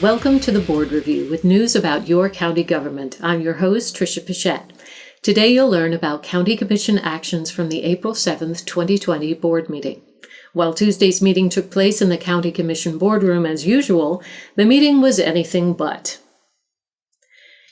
Welcome to the Board Review with news about your county government. I'm your host, Tricia Pichette. Today you'll learn about County Commission actions from the April 7th, 2020 board meeting. While Tuesday's meeting took place in the County Commission boardroom as usual, the meeting was anything but.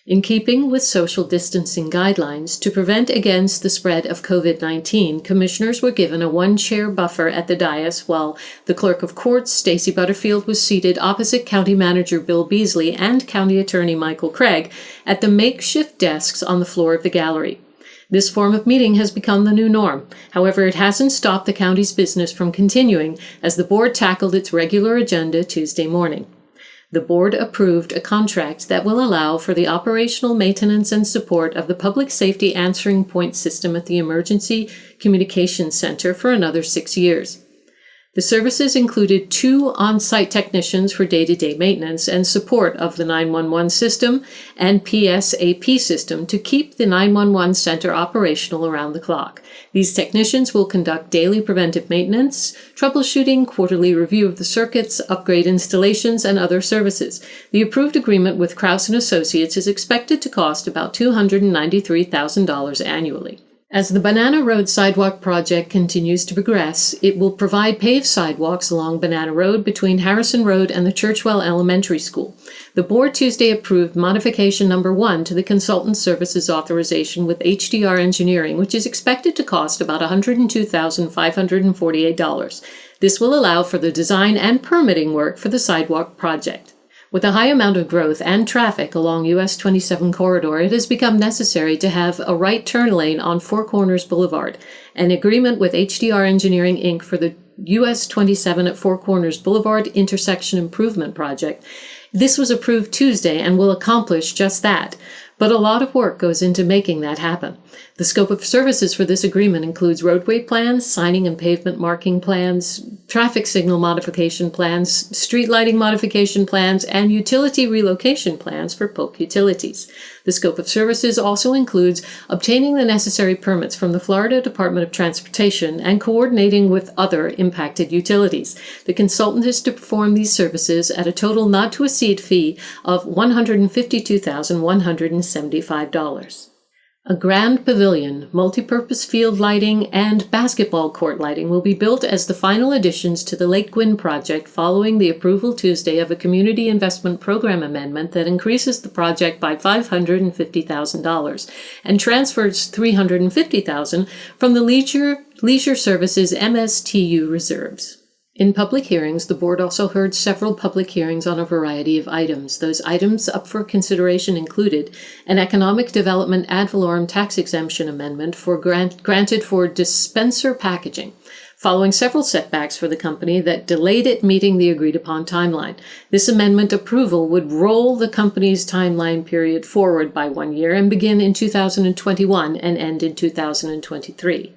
In keeping with social distancing guidelines to prevent against the spread of COVID-19, commissioners were given a one-chair buffer at the dais while the clerk of courts, Stacey Butterfield, was seated opposite County Manager Bill Beasley and County Attorney Michael Craig at the makeshift desks on the floor of the gallery. This form of meeting has become the new norm. However, it hasn't stopped the county's business from continuing as the board tackled its regular agenda Tuesday morning. The board approved a contract that will allow for the operational maintenance and support of the public safety answering point system at the Emergency Communications Center for another 6 years. The services included 2 on-site technicians for day-to-day maintenance and support of the 911 system and PSAP system to keep the 911 center operational around the clock. These technicians will conduct daily preventive maintenance, troubleshooting, quarterly review of the circuits, upgrade installations, and other services. The approved agreement with Krause & Associates is expected to cost about $293,000 annually. As the Banana Road Sidewalk project continues to progress, it will provide paved sidewalks along Banana Road between Harrison Road and the Churchwell Elementary School. The board Tuesday approved modification number 1 to the consultant services authorization with HDR Engineering, which is expected to cost about $102,548. This will allow for the design and permitting work for the sidewalk project. With a high amount of growth and traffic along US 27 corridor, it has become necessary to have a right turn lane on Four Corners Boulevard. An agreement with HDR Engineering, Inc. for the US 27 at Four Corners Boulevard intersection improvement project. This was approved Tuesday and will accomplish just that. But a lot of work goes into making that happen. The scope of services for this agreement includes roadway plans, signing and pavement marking plans, traffic signal modification plans, street lighting modification plans, and utility relocation plans for Polk utilities. The scope of services also includes obtaining the necessary permits from the Florida Department of Transportation and coordinating with other impacted utilities. The consultant is to perform these services at a total not to exceed fee of $152,175. A grand pavilion, multipurpose field lighting, and basketball court lighting will be built as the final additions to the Lake Gwynn project following the approval Tuesday of a Community Investment Program amendment that increases the project by $550,000 and transfers $350,000 from the Leisure Services MSTU reserves. In public hearings, the board also heard several public hearings on a variety of items. Those items up for consideration included an economic development ad valorem tax exemption amendment granted for dispenser packaging, following several setbacks for the company that delayed it meeting the agreed-upon timeline. This amendment approval would roll the company's timeline period forward by 1 year and begin in 2021 and end in 2023.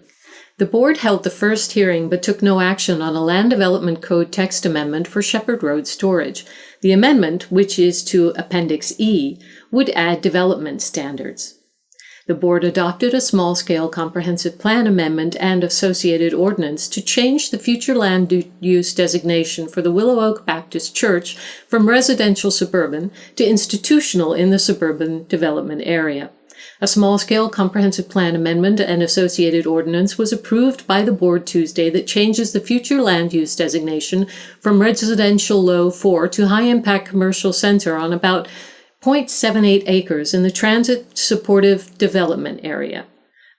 The board held the first hearing but took no action on a Land Development Code text amendment for Shepherd Road storage. The amendment, which is to Appendix E, would add development standards. The board adopted a small-scale comprehensive plan amendment and associated ordinance to change the future land use designation for the Willow Oak Baptist Church from residential suburban to institutional in the suburban development area. A small-scale comprehensive plan amendment and associated ordinance was approved by the board Tuesday that changes the future land use designation from residential low 4 to high-impact commercial center on about 0.78 acres in the transit supportive development area.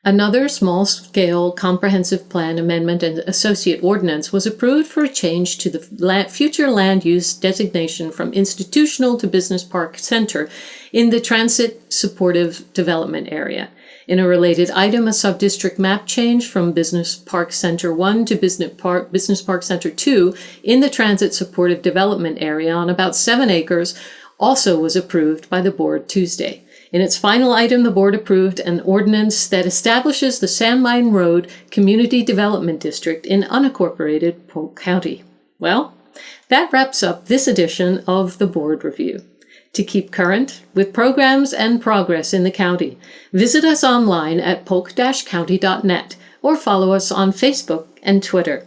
Another small-scale comprehensive plan amendment and associate ordinance was approved for a change to the future land use designation from institutional to business park center in the transit supportive development area. In a related item, a sub-district map change from Business Park Center 1 to Business Park Center 2 in the transit supportive development area on about 7 acres also was approved by the board Tuesday. In its final item, the board approved an ordinance that establishes the Sandmine Road Community Development District in unincorporated Polk County. Well, that wraps up this edition of the Board Review. To keep current with programs and progress in the county, visit us online at polk-county.net or follow us on Facebook and Twitter.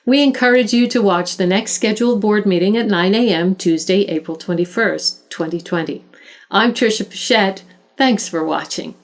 We encourage you to watch the next scheduled board meeting at 9 a.m. Tuesday, April 21st, 2020. I'm Tricia Pichette. Thanks for watching.